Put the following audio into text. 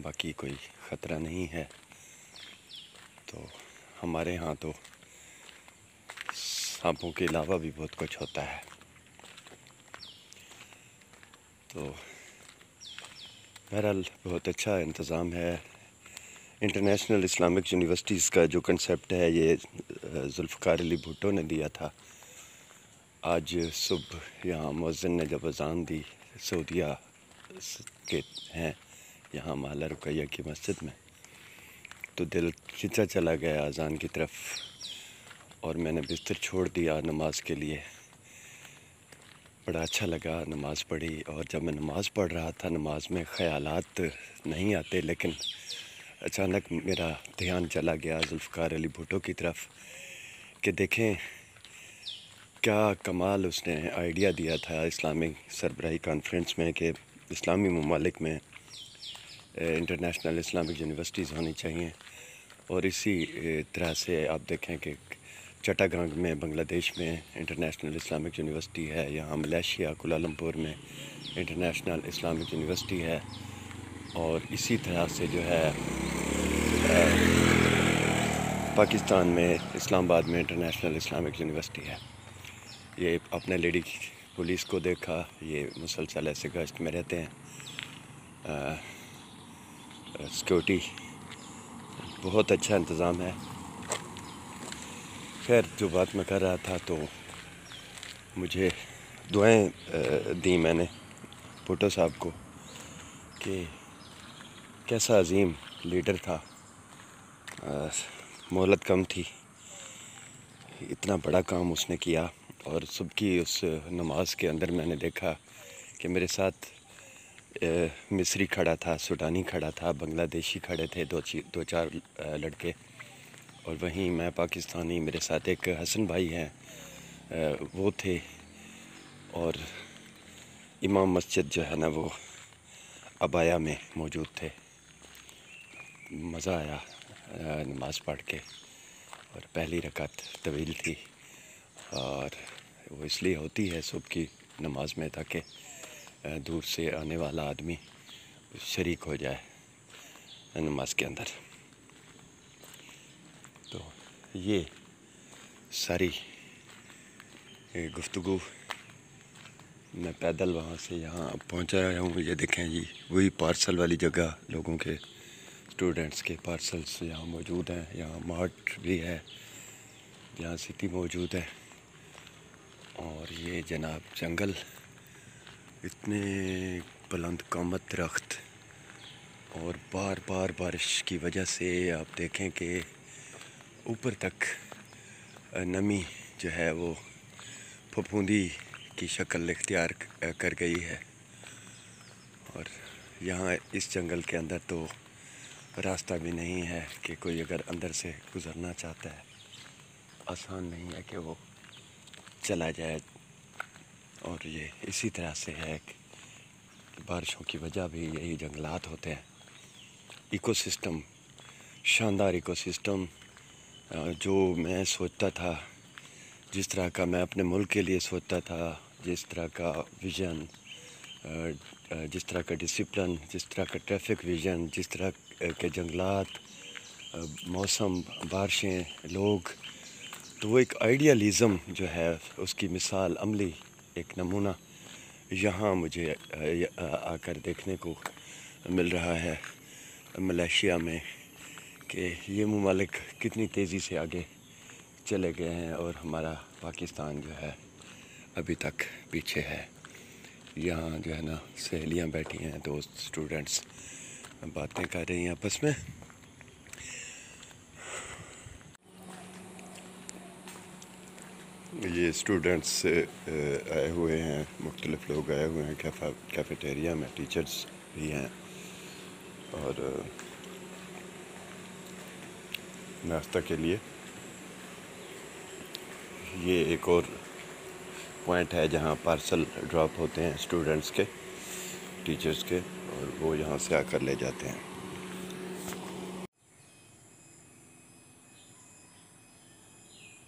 باقی کوئی خطرہ نہیں ہے۔ تو ہمارے ہاں تو سانپوں کے علاوہ بھی بہت کچھ ہوتا ہے۔ تو بہرحال بہت اچھا انتظام ہے۔ انٹرنیشنل اسلامک یونیورسٹیز کا جو کنسیپٹ ہے یہ ذوالفقار علی بھٹو نے دیا تھا۔ آج صبح یہاں مؤذن نے جب اذان دی، سعودیہ کے ہیں یہاں محلہ رقیہ کی مسجد میں، تو دل کھنچا چلا گیا اذان کی طرف، اور میں نے بستر چھوڑ دیا نماز کے لیے۔ بڑا اچھا لگا، نماز پڑھی، اور جب میں نماز پڑھ رہا تھا نماز میں خیالات نہیں آتے، لیکن اچانک میرا دھیان چلا گیا ذوالفقار علی بھٹو کی طرف کہ دیکھیں کیا کمال اس نے آئیڈیا دیا تھا اسلامی سربراہی کانفرنس میں کہ اسلامی ممالک میں انٹرنیشنل اسلامک یونیورسٹیز ہونی چاہیے۔ اور اسی طرح سے آپ دیکھیں کہ چٹاگانگ میں بنگلہ دیش میں انٹرنیشنل اسلامک یونیورسٹی ہے، یہاں ملیشیا کوالالمپور میں انٹرنیشنل اسلامک یونیورسٹی ہے، اور اسی طرح سے جو ہے پاکستان میں اسلام آباد میں انٹرنیشنل اسلامک یونیورسٹی ہے۔ یہ اپنے لیڈی پولیس کو دیکھا، یہ مسلسل ایسے گشت میں رہتے ہیں، سیکورٹی بہت اچھا انتظام ہے۔ خیر جو بات میں کر رہا تھا تو مجھے دعائیں دیں میں نے بھٹو صاحب کو کہ کیسا عظیم لیڈر تھا، مہلت کم تھی، اتنا بڑا کام اس نے کیا۔ اور صبح کی اس نماز کے اندر میں نے دیکھا کہ میرے ساتھ مصری کھڑا تھا، سوڈانی کھڑا تھا، بنگلہ دیشی کھڑے تھے، دو چار لڑکے، اور وہیں میں پاکستانی، میرے ساتھ ایک حسن بھائی ہیں وہ تھے، اور امام مسجد جو ہے نا وہ عبایا میں موجود تھے۔ مزہ آیا نماز پڑھ کے، اور پہلی رکعت طویل تھی، اور وہ اس لیے ہوتی ہے صبح کی نماز میں تاکہ دور سے آنے والا آدمی شریک ہو جائے نماز کے اندر۔ تو یہ ساری گفتگو میں پیدل وہاں سے یہاں پہنچا رہا ہوں۔ یہ دیکھیں جی وہی پارسل والی جگہ، لوگوں کے اسٹوڈنٹس کے پارسلس یہاں موجود ہیں، یہاں مارٹ بھی ہے، یہاں سٹی موجود ہے، اور یہ جناب جنگل، اتنے بلند قامت درخت، اور بار بار بارش کی وجہ سے آپ دیکھیں کہ اوپر تک نمی جو ہے وہ پھپھوندی کی شکل اختیار کر گئی ہے، اور یہاں اس جنگل کے اندر تو راستہ بھی نہیں ہے کہ کوئی اگر اندر سے گزرنا چاہتا ہے آسان نہیں ہے کہ وہ چلا جائے۔ اور یہ اسی طرح سے ہے کہ بارشوں کی وجہ بھی یہی جنگلات ہوتے ہیں۔ ایکو سسٹم، شاندار ایکو سسٹم، جو میں سوچتا تھا، جس طرح کا میں اپنے ملک کے لیے سوچتا تھا، جس طرح کا ویژن، جس طرح کا ڈسپلن، جس طرح کا ٹریفک ویژن، جس طرح کے جنگلات، موسم، بارشیں، لوگ، تو وہ ایک آئیڈیالزم جو ہے اس کی مثال، عملی ایک نمونہ یہاں مجھے آ کر دیکھنے کو مل رہا ہے ملیشیا میں، کہ یہ ممالک کتنی تیزی سے آگے چلے گئے ہیں، اور ہمارا پاکستان جو ہے ابھی تک پیچھے ہے۔ یہاں جو ہے نا سہیلیاں بیٹھی ہیں، دوست، اسٹوڈنٹس باتیں کر رہی ہیں آپس میں۔ یہ اسٹوڈنٹس آئے ہوئے ہیں، مختلف لوگ آئے ہوئے ہیں کیفیٹیریا میں، ٹیچرز بھی ہیں، اور ناشتہ کے لیے یہ ایک اور پوائنٹ ہے جہاں پارسل ڈراپ ہوتے ہیں اسٹوڈنٹس کے، ٹیچرز کے، اور وہ یہاں سے آ کر لے جاتے ہیں۔